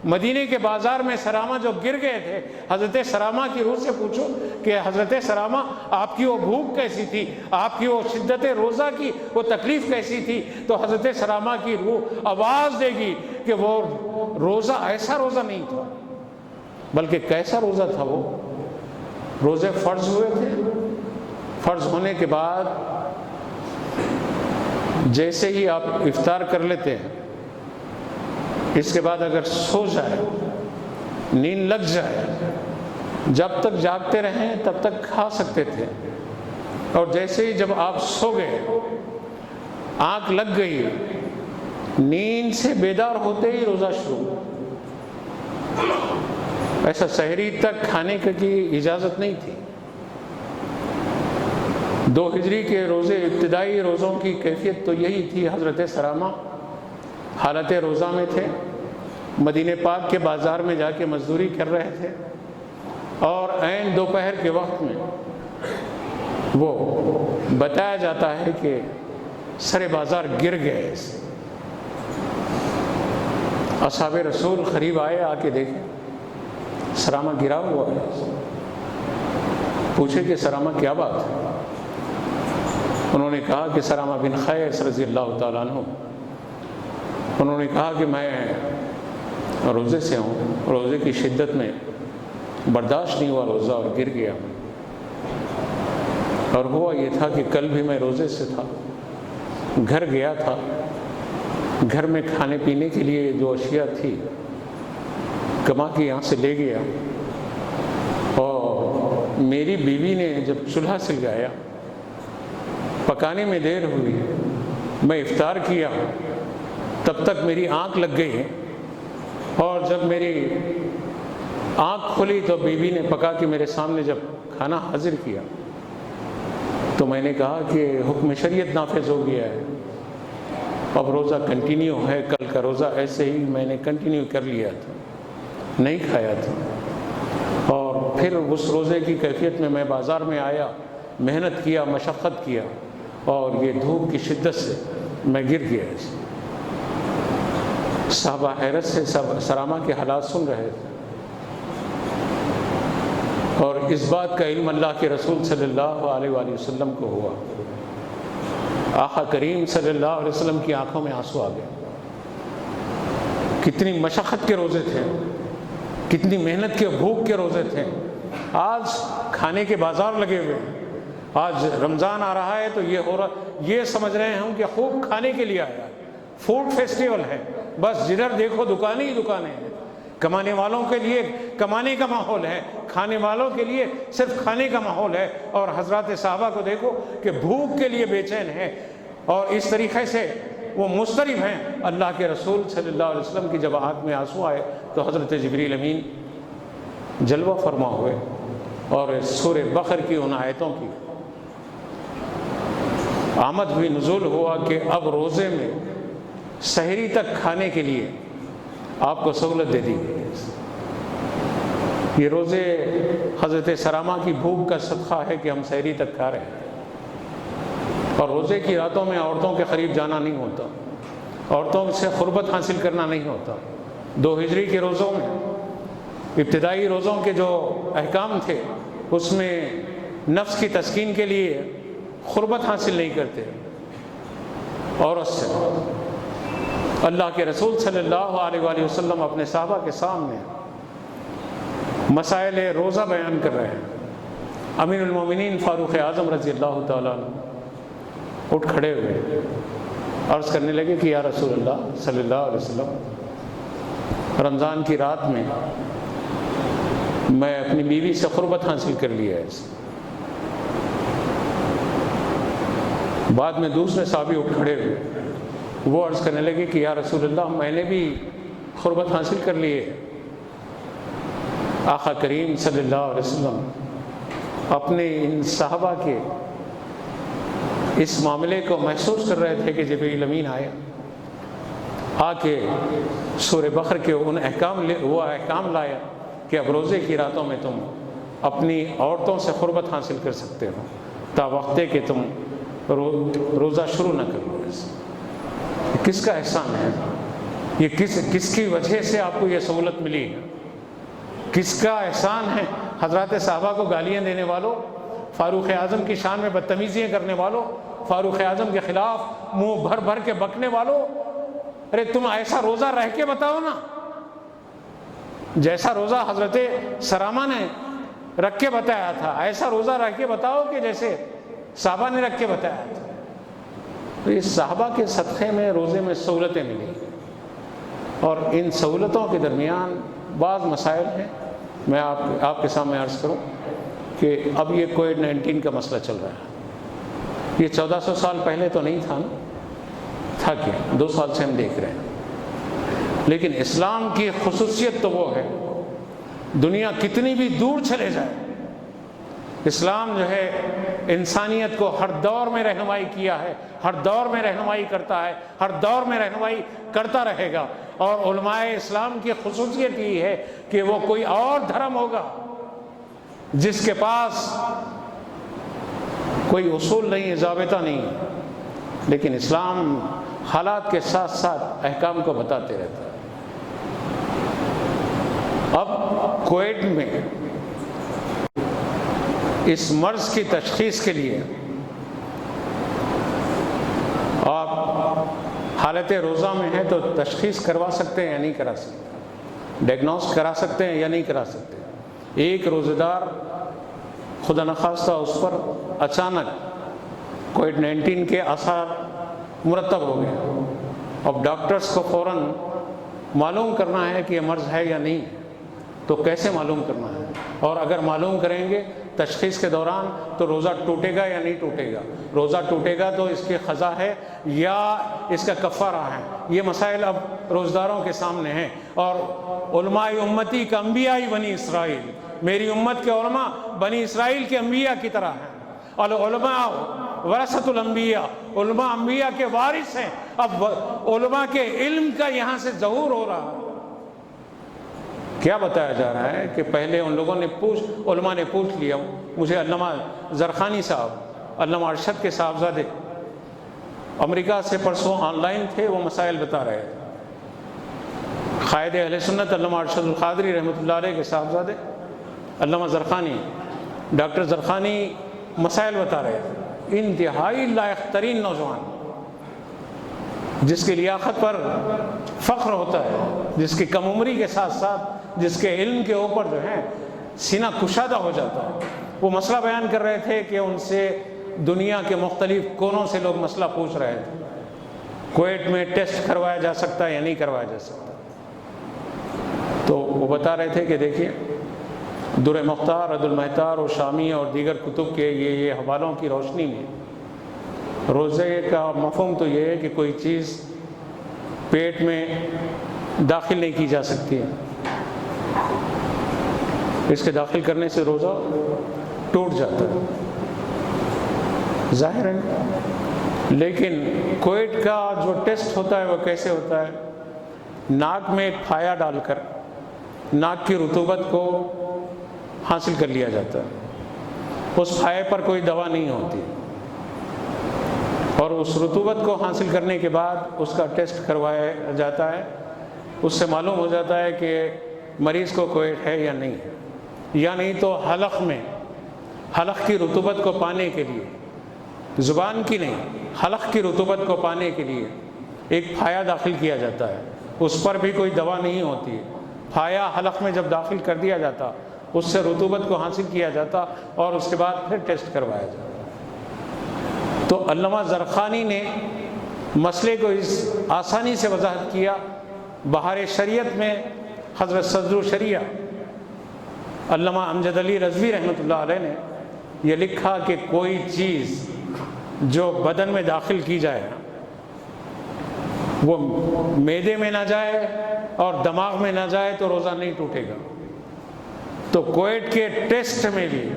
مدینہ کے بازار میں سلامہ جو گر گئے تھے، حضرت سلامہ کی روح سے پوچھو کہ حضرت سلامہ آپ کی وہ بھوک کیسی تھی، آپ کی وہ شدت روزہ کی وہ تکلیف کیسی تھی؟ تو حضرت سلامہ کی روح آواز دے گی کہ وہ روزہ ایسا روزہ نہیں تھا، بلکہ کیسا روزہ تھا؟ وہ روزے فرض ہوئے تھے، فرض ہونے کے بعد جیسے ہی آپ افطار کر لیتے ہیں، اس کے بعد اگر سو جائے، نیند لگ جائے، جب تک جاگتے رہیں تب تک کھا سکتے تھے، اور جیسے ہی جب آپ سو گئے، آنکھ لگ گئی، نیند سے بیدار ہوتے ہی روزہ شروع۔ ایسا سحری تک کھانے کی اجازت نہیں تھی۔ 2 ہجری کے روزے، ابتدائی روزوں کی کیفیت تو یہی تھی۔ حضرت سلامہ حالت روزہ میں تھے، مدینہ پاک کے بازار میں جا کے مزدوری کر رہے تھے، اور عین دوپہر کے وقت میں وہ بتایا جاتا ہے کہ سر بازار گر گئے، اصحاب رسول قریب آئے، آ کے دیکھیں سرامہ گرا ہوا ہے۔ پوچھے کہ سرامہ کیا بات ہے؟ انہوں نے کہا کہ سرامہ بن قیس رضی اللہ تعالیٰ عنہ، انہوں نے کہا کہ میں روزے سے ہوں، روزے کی شدت میں برداشت نہیں ہوا روزہ اور گر گیا، اور ہوا یہ تھا کہ کل بھی میں روزے سے تھا، گھر گیا تھا، گھر میں کھانے پینے کے لیے جو اشیاء تھی کما کے یہاں سے لے گیا، اور میری بیوی نے جب چولہا سلگایا، پکانے میں دیر ہوئی، میں افطار کیا، تب تک میری آنکھ لگ گئی، اور جب میری آنکھ کھلی تو بیوی نے پکا کے میرے سامنے جب کھانا حاضر کیا تو میں نے کہا کہ حکم شریعت نافذ ہو گیا ہے، اب روزہ کنٹینیو ہے، کل کا روزہ ایسے ہی میں نے کنٹینیو کر لیا تھا، نہیں کھایا تھا۔ اور پھر اس روزے کی کیفیت میں بازار میں آیا، محنت کیا، مشقت کیا، اور یہ دھوپ کی شدت سے میں گر گیا۔ صحابہ حیرت سے سرامہ کے حالات سن رہے تھے، اور اس بات کا علم اللہ کے رسول صلی اللہ علیہ وآلہ وسلم کو ہوا۔ آقا کریم صلی اللہ علیہ وسلم کی آنکھوں میں آنسو آ گئے۔ کتنی مشقت کے روزے تھے، کتنی محنت کے بھوک کے روزے تھے، آج کھانے کے بازار لگے ہوئے ہیں، آج رمضان آ رہا ہے تو یہ سمجھ رہے ہیں ہم کہ خوب کھانے کے لیے آیا، فوڈ فیسٹیول ہے، بس جدھر دیکھو دکانیں ہی دکانیں ہیں، کمانے والوں کے لیے کمانے کا ماحول ہے، کھانے والوں کے لیے صرف کھانے کا ماحول ہے، اور حضرات صحابہ کو دیکھو کہ بھوک کے لیے بے چین ہیں، اور اس طریقے سے وہ مضطرب ہیں۔ اللہ کے رسول صلی اللہ علیہ وسلم کی جب آنکھ میں آنسو آئے تو حضرت جبریل امین جلوہ فرما ہوئے، اور سورہ بقرہ کی ان آیتوں کی آمد ہوئی، نزول ہوا کہ اب روزے میں سحری تک کھانے کے لیے آپ کو سہولت دے دی گئی۔ یہ روزے حضرت سرامہ کی بھوک کا صدقہ ہے کہ ہم سحری تک کھا رہے ہیں، اور روزے کی راتوں میں عورتوں کے قریب جانا نہیں ہوتا، عورتوں سے قربت حاصل کرنا نہیں ہوتا۔ 2 ہجری کے روزوں میں، ابتدائی روزوں کے جو احکام تھے اس میں نفس کی تسکین کے لیے قربت حاصل نہیں کرتے عورت سے۔ اللہ کے رسول صلی اللہ علیہ وآلہ وسلم اپنے صحابہ کے سامنے مسائل روزہ بیان کر رہے ہیں۔ امیر المومنین فاروق اعظم رضی اللہ تعالیٰ عنہ اٹھ کھڑے ہوئے، عرض کرنے لگے کہ یا رسول اللہ صلی اللہ علیہ وسلم، رمضان کی رات میں میں اپنی بیوی سے قربت حاصل کر لیا ہے۔ بعد میں دوسرے صحابی اٹھ کھڑے ہوئے، وہ عرض کرنے لگے کہ یا رسول اللہ، میں نے بھی قربت حاصل کر لی ہے۔ آقا کریم صلی اللہ علیہ وسلم اپنے ان صحابہ کے اس معاملے کو محسوس کر رہے تھے کہ جبریل امین آئے، آ کے سورہ بقرہ کے وہ احکام لایا کہ اب روزے کی راتوں میں تم اپنی عورتوں سے قربت حاصل کر سکتے ہو، تا وقتے کہ تم روزہ شروع نہ کر لو۔ کس کا احسان ہے یہ؟ کس کی وجہ سے آپ کو یہ سہولت ملی ہے؟ کس کا احسان ہے؟ حضرات صحابہ کو گالیاں دینے والوں، فاروق اعظم کی شان میں بدتمیزیاں کرنے والوں، فاروق اعظم کے خلاف منہ بھر بھر کے بکنے والوں، ارے تم ایسا روزہ رہ کے بتاؤ نا، جیسا روزہ حضرت سرامہ نے رکھ کے بتایا تھا، ایسا روزہ رکھ کے بتاؤ کہ جیسے صحابہ نے رکھ کے بتایا تھا۔ تو اس صحابہ کے صدقے میں روزے میں سہولتیں ملی، اور ان سہولتوں کے درمیان بعض مسائل ہیں۔ میں آپ کے سامنے عرض کروں کہ اب یہ کووڈ-19 کا مسئلہ چل رہا ہے، یہ 1400 سال پہلے تو نہیں تھا نا، تھا کیا؟ 2 سال سے ہم دیکھ رہے ہیں۔ لیکن اسلام کی خصوصیت تو وہ ہے، دنیا کتنی بھی دور چلے جائے، اسلام جو ہے انسانیت کو ہر دور میں رہنمائی کیا ہے، ہر دور میں رہنمائی کرتا ہے، ہر دور میں رہنمائی کرتا رہے گا۔ اور علماء اسلام کی خصوصیت یہ ہے کہ وہ کوئی اور دھرم ہوگا جس کے پاس کوئی اصول نہیں ہے، ضابطہ نہیں ہے، لیکن اسلام حالات کے ساتھ ساتھ احکام کو بتاتے رہتا ہے۔ کویت میں اس مرض کی تشخیص کے لیے آپ حالت روزہ میں ہیں تو تشخیص کروا سکتے ہیں یا نہیں کرا سکتے، ڈائگنوز کرا سکتے ہیں یا نہیں کرا سکتے۔ ایک روزہ دار خدا نخواستہ اس پر اچانک کووڈ-19 کے آثار مرتب ہو گئے، اب ڈاکٹرز کو فوراً معلوم کرنا ہے کہ یہ مرض ہے یا نہیں ہے، تو کیسے معلوم کرنا ہے؟ اور اگر معلوم کریں گے تشخیص کے دوران تو روزہ ٹوٹے گا یا نہیں ٹوٹے گا؟ روزہ ٹوٹے گا تو اس کی قضا ہے یا اس کا کفارہ ہے؟ یہ مسائل اب روزداروں کے سامنے ہیں۔ اور علماء امتی کا انبیاء بنی اسرائیل، میری امت کے علماء بنی اسرائیل کے انبیاء کی طرح ہیں۔ العلماء ورثۃ الانبیاء، علماء انبیاء کے وارث ہیں۔ اب علماء کے علم کا یہاں سے ظہور ہو رہا ہے۔ کیا بتایا جا رہا ہے کہ پہلے ان لوگوں نے علماء نے پوچھ لیا، مجھے علامہ زرخانی صاحب، علامہ ارشد کے صاحبزادے امریکہ سے پرسوں آن لائن تھے، وہ مسائل بتا رہے تھے۔ قائد اہل سنت علامہ ارشد القادری رحمۃ اللہ علیہ کے صاحبزادے علامہ زرخانی، ڈاکٹر زرخانی مسائل بتا رہے تھے۔ انتہائی لائق ترین نوجوان، جس کی لیاقت پر فخر ہوتا ہے، جس کی کم عمری کے ساتھ ساتھ جس کے علم کے اوپر جو ہے سینہ کشادہ ہو جاتا ہے۔ وہ مسئلہ بیان کر رہے تھے کہ ان سے دنیا کے مختلف کونوں سے لوگ مسئلہ پوچھ رہے تھے، کویت میں ٹیسٹ کروایا جا سکتا ہے یا نہیں کروایا جا سکتا؟ تو وہ بتا رہے تھے کہ دیکھیے در مختار، رد المحتار اور شامی اور دیگر کتب کے یہ حوالوں کی روشنی میں روزے کا مفہوم تو یہ ہے کہ کوئی چیز پیٹ میں داخل نہیں کی جا سکتی ہے، اس کے داخل کرنے سے روزہ ٹوٹ جاتا ہے، ظاہر ہے۔ لیکن کویت کا جو ٹیسٹ ہوتا ہے وہ کیسے ہوتا ہے؟ ناک میں ایک پھایا ڈال کر ناک کی رطوبت کو حاصل کر لیا جاتا ہے، اس پھائے پر کوئی دوا نہیں ہوتی، اور اس رطوبت کو حاصل کرنے کے بعد اس کا ٹیسٹ کروایا جاتا ہے، اس سے معلوم ہو جاتا ہے کہ مریض کو کویت ہے یا نہیں ہے۔ یا نہیں تو حلق کی رطوبت کو پانے کے لیے، زبان کی نہیں، حلق کی رطوبت کو پانے کے لیے ایک پھایا داخل کیا جاتا ہے، اس پر بھی کوئی دوا نہیں ہوتی ہے۔ پھایا حلق میں جب داخل کر دیا جاتا، اس سے رطوبت کو حاصل کیا جاتا اور اس کے بعد پھر ٹیسٹ کروایا جاتا۔ تو علامہ زرخانی نے مسئلے کو اس آسانی سے وضاحت کیا۔ بہار شریعت میں حضرت صدر الشریعہ علامہ امجد علی رضوی رحمۃ اللہ علیہ نے یہ لکھا کہ کوئی چیز جو بدن میں داخل کی جائے وہ معدے میں نہ جائے اور دماغ میں نہ جائے تو روزہ نہیں ٹوٹے گا۔ تو کویت کے ٹیسٹ میں بھی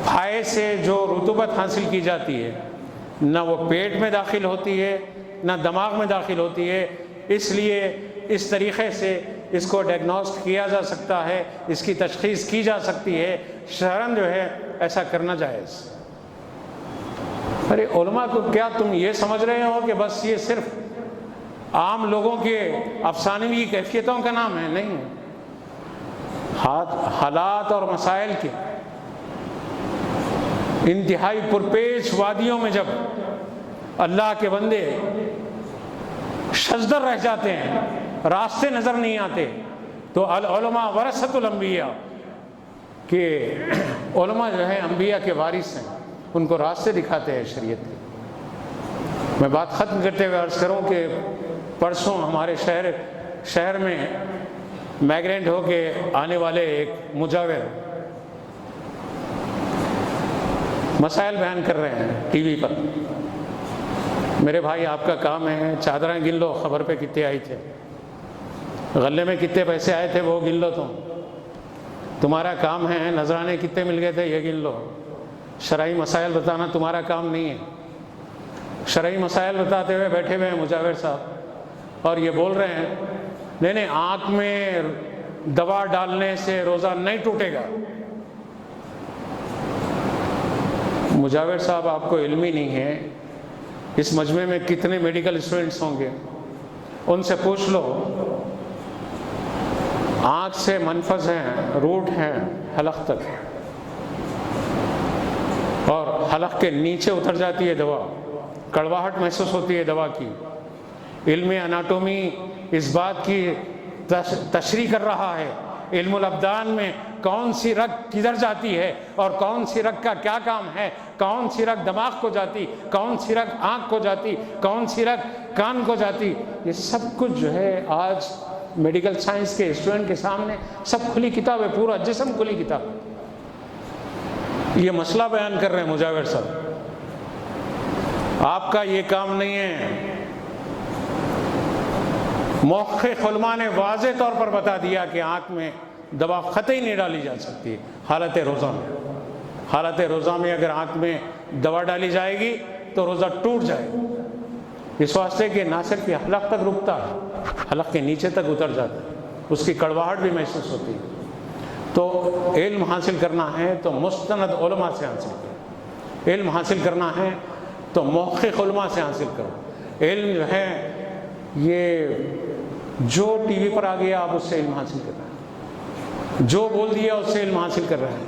پھائے سے جو رطوبت حاصل کی جاتی ہے نہ وہ پیٹ میں داخل ہوتی ہے نہ دماغ میں داخل ہوتی ہے، اس لیے اس طریقے سے اس کو ڈائگنوز کیا جا سکتا ہے، اس کی تشخیص کی جا سکتی ہے، شرعاً جو ہے ایسا کرنا جائز۔ ارے علماء کو کیا تم یہ سمجھ رہے ہو کہ بس یہ صرف عام لوگوں کے افسانوی کیفیتوں کا نام ہے؟ نہیں، حالات اور مسائل کے انتہائی پرپیش وادیوں میں جب اللہ کے بندے شزدر رہ جاتے ہیں، راستے نظر نہیں آتے، تو العلماء ورثۃ الانبیاء کہ علماء جو ہیں انبیاء کے وارث ہیں، ان کو راستے دکھاتے ہیں شریعت کے۔ میں بات ختم کرتے ہوئے عرض کروں کہ پرسوں ہمارے شہر میں مائیگرینٹ ہو کے آنے والے ایک مجاور مسائل بیان کر رہے ہیں ٹی وی پر۔ میرے بھائی آپ کا کام ہے چادریں گن لو، خبر پہ کتنے آئی تھے، غلے میں کتنے پیسے آئے تھے وہ گن لو، تمہارا کام ہے نذرانے کتنے مل گئے تھے یہ گن لو، شرعی مسائل بتانا تمہارا کام نہیں ہے۔ شرعی مسائل بتاتے ہوئے بیٹھے ہوئے ہیں مجاور صاحب اور یہ بول رہے ہیں نہیں آنکھ میں دوا ڈالنے سے روزہ نہیں ٹوٹے گا۔ مجاور صاحب آپ کو علم ہی نہیں ہے، اس مجمع میں کتنے میڈیکل اسٹوڈنٹس ہوں گے، ان سے پوچھ لو آنکھ سے منفذ ہیں، روٹ ہیں حلق تک، اور حلق کے نیچے اتر جاتی ہے دوا، کڑواہٹ محسوس ہوتی ہے دوا کی۔ علم اناٹومی اس بات کی تشریح کر رہا ہے، علم الابدان میں کون سی رگ کدھر جاتی ہے اور کون سی رگ کا کیا کام ہے، کون سی رگ دماغ کو جاتی، کون سی رگ آنکھ کو جاتی، کون سی رگ کان کو جاتی، یہ سب کچھ جو ہے آج میڈیکل سائنس کے اسٹوڈنٹ کے سامنے سب کھلی کتاب ہے، پورا جسم کھلی کتاب ہے۔ یہ مسئلہ بیان کر رہے ہیں مجاور صاحب، آپ کا یہ کام نہیں ہے۔ محقق علماء نے واضح طور پر بتا دیا کہ آنکھ میں دوا قطعی نہیں ڈالی جا سکتی حالت روزہ میں۔ حالت روزہ میں اگر آنکھ میں دوا ڈالی جائے گی تو روزہ ٹوٹ جائے گا، اس واسطے کہ نہ صرف یہ حلق تک رکتا ہے، حلق کے نیچے تک اتر جاتا ہے، اس کی کڑواہٹ بھی محسوس ہوتی ہے۔ تو علم حاصل کرنا ہے تو مستند علماء سے حاصل کرو، علم حاصل کرنا ہے تو محقق علماء سے حاصل کرو۔ علم جو ہے یہ جو ٹی وی پر آ گیا آپ اس سے علم حاصل کر رہے ہیں، جو بول دیا اس سے علم حاصل کر رہے ہیں،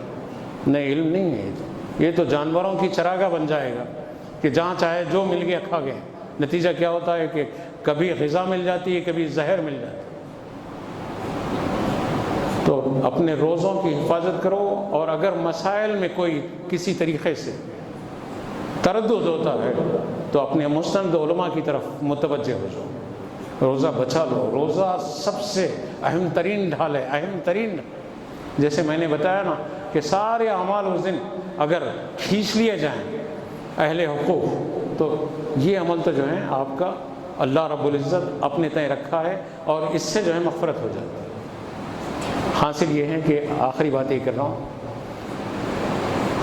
نہیں علم نہیں ہے یہ تو جانوروں کی چراگاہ بن جائے گا کہ جہاں چاہے جو مل گیا کھا گئے۔ نتیجہ کیا ہوتا ہے کہ کبھی غذا مل جاتی ہے، کبھی زہر مل جاتی ہے۔ تو اپنے روزوں کی حفاظت کرو، اور اگر مسائل میں کوئی کسی طریقے سے تردد ہوتا ہے تو اپنے مستند علماء کی طرف متوجہ ہو جاؤ، روزہ بچا لو۔ روزہ سب سے اہم ترین ڈھال ہے، اہم ترین، جیسے میں نے بتایا نا کہ سارے اعمال اس دن اگر کھینچ لیے جائیں اہل حقوق، تو یہ عمل تو جو ہے آپ کا اللہ رب العزت اپنے تئیں رکھا ہے، اور اس سے جو ہے مغفرت ہو جاتی ہے۔ حاصل یہ ہے کہ آخری بات یہ کر رہا ہوں،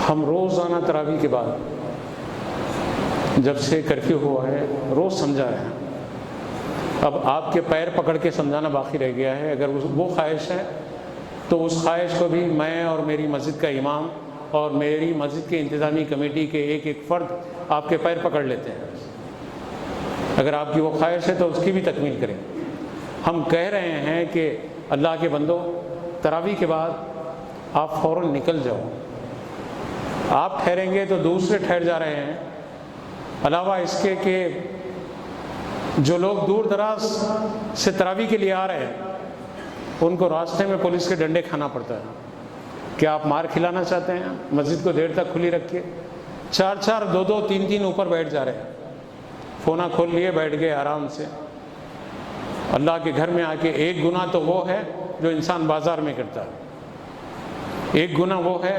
ہم روزانہ تراویح کے بعد جب سے کرفیو ہوا ہے روز سمجھا رہے ہیں، اب آپ کے پیر پکڑ کے سمجھانا باقی رہ گیا ہے۔ اگر وہ خواہش ہے تو اس خواہش کو بھی میں اور میری مسجد کا امام اور میری مسجد کے انتظامی کمیٹی کے ایک ایک فرد آپ کے پیر پکڑ لیتے ہیں۔ اگر آپ کی وہ خواہش ہے تو اس کی بھی تکمیل کریں۔ ہم کہہ رہے ہیں کہ اللہ کے بندو، تراویح کے بعد آپ فوراً نکل جاؤ، آپ ٹھہریں گے تو دوسرے ٹھہر جا رہے ہیں۔ علاوہ اس کے کہ جو لوگ دور دراز سے تراویح کے لیے آ رہے ہیں ان کو راستے میں پولیس کے ڈنڈے کھانا پڑتا ہے۔ کیا آپ مار کھلانا چاہتے ہیں؟ مسجد کو دیر تک کھلی رکھ کے 4 2 2 3 3 اوپر بیٹھ جا رہے ہیں، فونا کھول لیے بیٹھ گئے آرام سے۔ اللہ کے گھر میں آ کے ایک گناہ تو وہ ہے جو انسان بازار میں کرتا ہے، ایک گناہ وہ ہے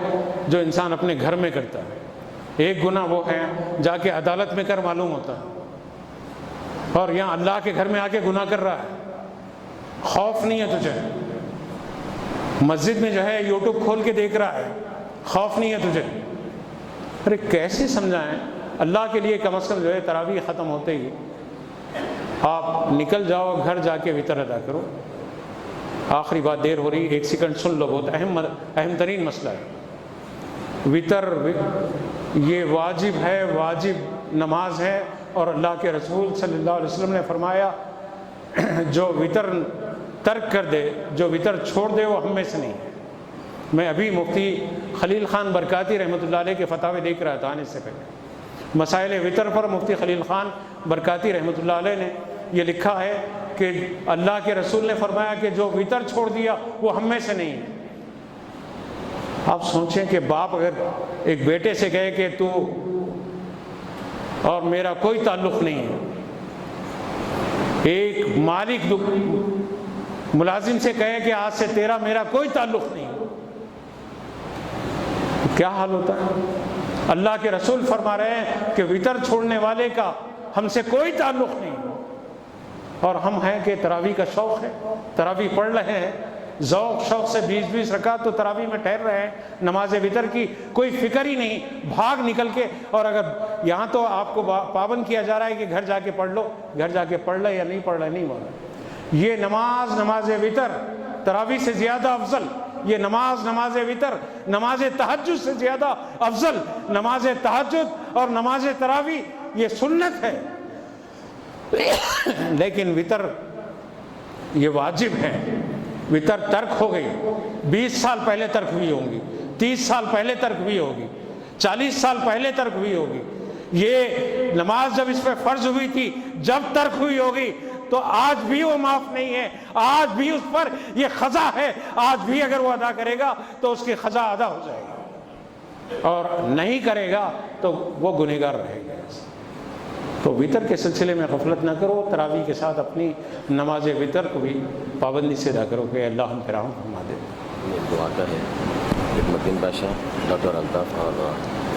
جو انسان اپنے گھر میں کرتا ہے، ایک گناہ وہ ہے جا کے عدالت میں کر معلوم ہوتا ہے، اور یہاں اللہ کے گھر میں آ کے گناہ کر رہا ہے۔ خوف نہیں ہے تجھے، مسجد میں جو ہے یوٹیوب کھول کے دیکھ رہا ہے، خوف نہیں ہے تجھے۔ ارے کیسے سمجھائیں؟ اللہ کے لیے کم از کم جو ہے تراویح ختم ہوتے ہی آپ نکل جاؤ، گھر جا کے وتر ادا کرو۔ آخری بات، دیر ہو رہی، 1 سیکنڈ سن لو، بہت اہم ترین مسئلہ ہے وتر۔ یہ واجب ہے، واجب نماز ہے، اور اللہ کے رسول صلی اللہ علیہ وسلم نے فرمایا جو وتر ترک کر دے، جو وتر چھوڑ دے وہ ہم میں سے نہیں ہے۔ میں ابھی مفتی خلیل خان برکاتی رحمۃ اللہ علیہ کے فتاوے دیکھ رہا تھا آنے سے پہلے۔ مسائل وتر پر مفتی خلیل خان برکاتی رحمۃ اللہ علیہ نے یہ لکھا ہے کہ اللہ کے رسول نے فرمایا کہ جو وتر چھوڑ دیا وہ ہم میں سے نہیں ہے۔ آپ سوچیں کہ باپ اگر ایک بیٹے سے کہے کہ تو اور میرا کوئی تعلق نہیں ہے، ایک مالک ملازم سے کہے کہ آج سے تیرا میرا کوئی تعلق نہیں، کیا حال ہوتا ہے؟ اللہ کے رسول فرما رہے ہیں کہ وتر چھوڑنے والے کا ہم سے کوئی تعلق نہیں، اور ہم ہیں کہ تراویح کا شوق ہے، تراویح پڑھ رہے ہیں، ذوق شوق سے 20 رکعت تو تراویح میں ٹھہر رہے ہیں، نماز وتر کی کوئی فکر ہی نہیں، بھاگ نکل کے۔ اور اگر یہاں تو آپ کو پابند کیا جا رہا ہے کہ گھر جا کے پڑھ لو، گھر جا کے پڑھ لے یا نہیں پڑھ لے نہیں معلوم۔ یہ نماز وتر تراویح سے زیادہ افضل، یہ نماز وتر نماز تہجد سے زیادہ افضل۔ نماز تہجد اور نماز تراویح یہ سنت ہے، لیکن وتر یہ واجب ہے۔ وطر ترک ہو گئی، 20 سال پہلے ترک ہوئی ہوں گی، 30 سال پہلے ترک ہوئی ہوگی، 40 سال پہلے ترک ہوئی ہوگی، یہ نماز جب اس پہ فرض ہوئی تھی جب ترک ہوئی ہوگی، تو آج بھی وہ معاف نہیں ہے، آج بھی اس پر یہ قضا ہے، آج بھی اگر وہ ادا کرے گا تو اس کی قضا ادا ہو جائے گی، اور نہیں کرے گا تو وہ گنہگار رہے گا۔ تو وطر کے سلسلے میں غفلت نہ کرو، تراویح کے ساتھ اپنی نماز وطر کو بھی پابندی سے ادا کرو کہ اللہ ہم پہ رحم فرما دے۔ یہ دعا کا ہے متین بادشاہ، ڈاکٹر الطاف اور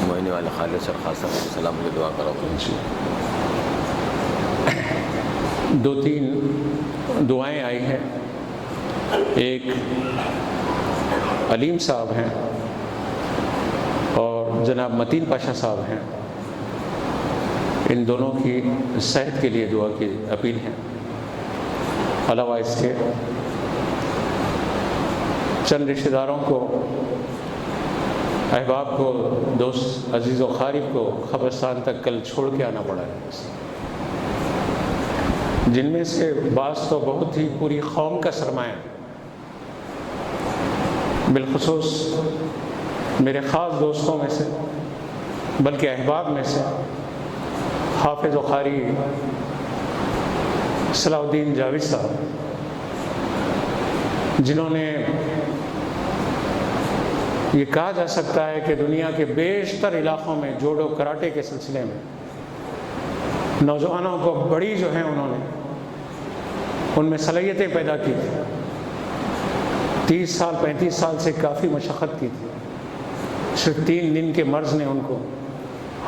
معین والے خالد سر خاصہ علیہ السلام کی دعا کرو۔ 2-3 دعائیں آئی ہیں، ایک علیم صاحب ہیں اور جناب متین پاشا صاحب ہیں، ان دونوں کی صحت کے لیے دعا کی اپیل ہے۔ علاوہ اس کے چند رشتہ داروں کو، احباب کو، دوست عزیز و قارب کو قبرستان تک کل چھوڑ کے آنا پڑا ہے، جن میں سے بعض تو بہت ہی پوری قوم کا سرمایہ، بالخصوص میرے خاص دوستوں میں سے، بلکہ احباب میں سے حافظ و قاری صلاح الدین جاوید صاحب، جنہوں نے یہ کہا جا سکتا ہے کہ دنیا کے بیشتر علاقوں میں جوڈو کراٹے کے سلسلے میں نوجوانوں کو بڑی جو ہیں انہوں نے ان میں صلاحیتیں پیدا کی تھی، 30 سال 35 سال سے کافی مشقت کی تھی، صرف 3 دن کے مرض نے ان کو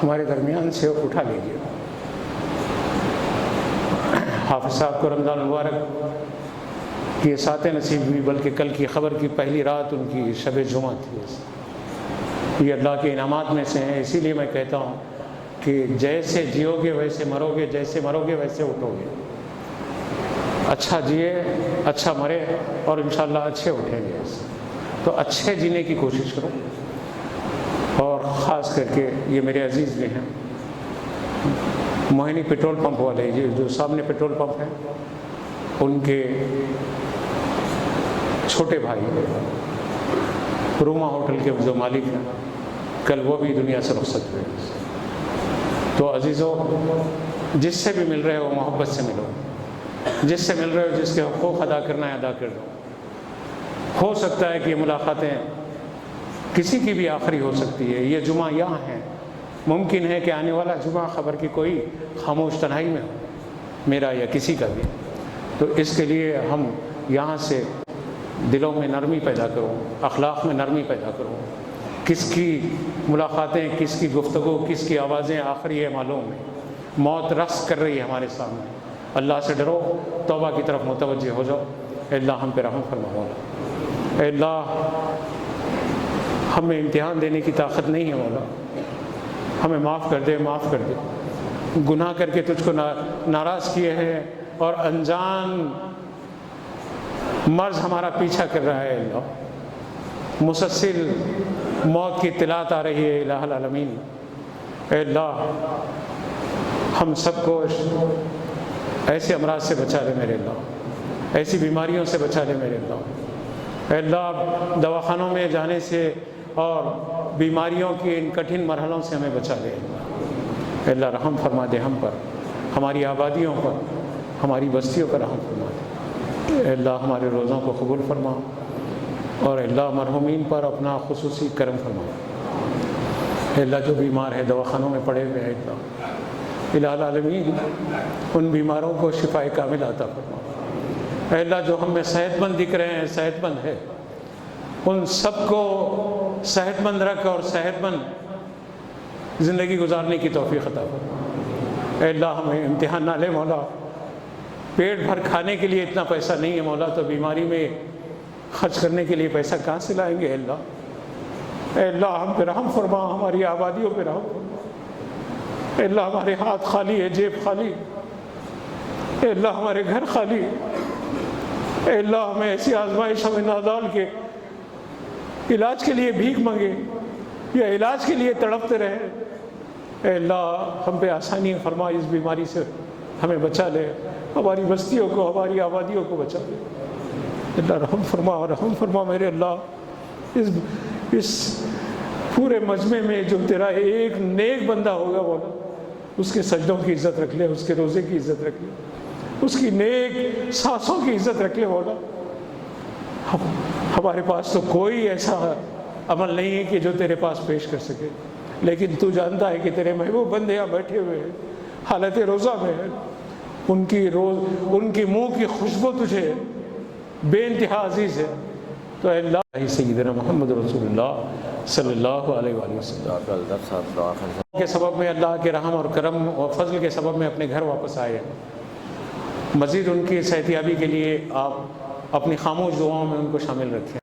ہمارے درمیان سے اٹھا لے گیا۔ حافظ صاحب کو رمضان مبارک کی ساتیں نصیب ہوئی، بلکہ کل کی خبر کی پہلی رات ان کی شب جمعہ تھی۔ یہ اللہ کے انعامات میں سے ہیں، اسی لیے میں کہتا ہوں کہ جیسے جیو گے ویسے مرو گے، جیسے مرو گے ویسے اٹھو گے۔ اچھا جیے، اچھا مرے، اور انشاءاللہ اچھے اٹھیں گے۔ تو اچھے جینے کی کوشش کرو، اور خاص کر کے یہ میرے عزیز بھی ہیں موہنی پیٹرول پمپ والے، یہ جو سامنے پیٹرول پمپ ہے، ان کے چھوٹے بھائی روما ہوٹل کے جو مالک ہیں، کل وہ بھی دنیا سے رخصت ہوئے۔ تو عزیزو، جس سے بھی مل رہے ہو محبت سے ملو، جس سے مل رہے ہو جس کے حقوق ادا کرنا ہے ادا کر دو۔ ہو سکتا ہے کہ یہ ملاقاتیں کسی کی بھی آخری ہو سکتی ہے، یہ جمعہ یہاں ہے، ممکن ہے کہ آنے والا جمعہ خبر کی کوئی خاموش تنہائی میں ہو، میرا یا کسی کا بھی۔ تو اس کے لیے ہم یہاں سے دلوں میں نرمی پیدا کرو، اخلاق میں نرمی پیدا کرو۔ کس کی ملاقاتیں، کس کی گفتگو، کس کی آوازیں آخری ہے معلوم ہے، موت رقص کر رہی ہے ہمارے سامنے۔ اللہ سے ڈرو، توبہ کی طرف متوجہ ہو جاؤ۔ اے اللہ ہم پہ رحم فرما مولا، اے اللہ ہمیں امتحان دینے کی طاقت نہیں ہے مولا، ہمیں معاف کر دے، معاف کر دے۔ گناہ کر کے تجھ کو ناراض کیے ہیں، اور انجان مرض ہمارا پیچھا کر رہا ہے اللہ، مسلسل موت کی اطلاعات آ رہی ہے الہ العالمین۔ اے اللہ ہم سب کو ایسے امراض سے بچا لے میرے اللہ، ایسی بیماریوں سے بچا لے میرے اللہ۔ اے اللہ دواخانوں میں جانے سے اور بیماریوں کے ان کٹھن مرحلوں سے ہمیں بچا لے اللہ۔ اے اللہ رحم فرما دے ہم پر، ہماری آبادیوں پر، ہماری بستیوں پر رحم فرما دے۔ اے اللہ ہمارے روزوں کو قبول فرما، اور اے اللہ مرحومین پر اپنا خصوصی کرم فرما۔ اے اللہ جو بیمار ہے دواخانوں میں پڑے ہوئے ہیں، الہ العالمین ان بیماروں کو شفاء کامل عطا فرما۔ اے اللہ جو ہم میں صحت مند دکھ رہے ہیں، صحت مند ہے، ان سب کو صحت مند رکھ اور صحت مند زندگی گزارنے کی توفیق عطا فرما۔ اے اللہ ہمیں امتحان نہ لے مولا، پیٹ بھر کھانے کے لیے اتنا پیسہ نہیں ہے مولا، تو بیماری میں خرچ کرنے کے لیے پیسہ کہاں سے لائیں گے؟ اے اللہ، اے اللہ ہم پہ رحم فرما، ہماری آبادیوں پہ رحم فرما۔ اے اللہ ہمارے ہاتھ خالی ہے، جیب خالی، اے اللہ ہمارے گھر خالی، اے اللہ ہمیں ایسی آزمائش ہمیں نہ ڈال کے علاج کے لیے بھیک مانگے یا علاج کے لیے تڑپتے رہے۔ اے اللہ ہم پہ آسانی فرما، اس بیماری سے ہمیں بچا لے، ہماری بستیوں کو، ہماری آبادیوں کو بچا لے۔ اللہ رحم فرما میرے اللہ، اس پورے مجمع میں جو تیرا ایک نیک بندہ ہوگا مولا، اس کے سجدوں کی عزت رکھ لے، اس کے روزے کی عزت رکھ لے، اس کی نیک سانسوں کی عزت رکھ لے مولا۔ ہمارے پاس تو کوئی ایسا عمل نہیں ہے کہ جو تیرے پاس پیش کر سکے، لیکن تو جانتا ہے کہ تیرے محبوب بندے یہاں بیٹھے ہوئے ہیں، حالت روزہ میں ہیں، ان کی منہ کی خوشبو تجھے بے انتہا عزیز ہے۔ تو اے اللہ سیدنا محمد رسول اللہ صلی اللہ علیہ وآلہ وسلم ڈاکٹر الطاف صاحب دعا کے سبب میں، اللہ کے رحم اور کرم اور فضل کے سبب میں اپنے گھر واپس آئے ہیں۔ مزید ان کی صحتیابی کے لیے آپ اپنی خاموش دعاؤں میں ان کو شامل رکھیں۔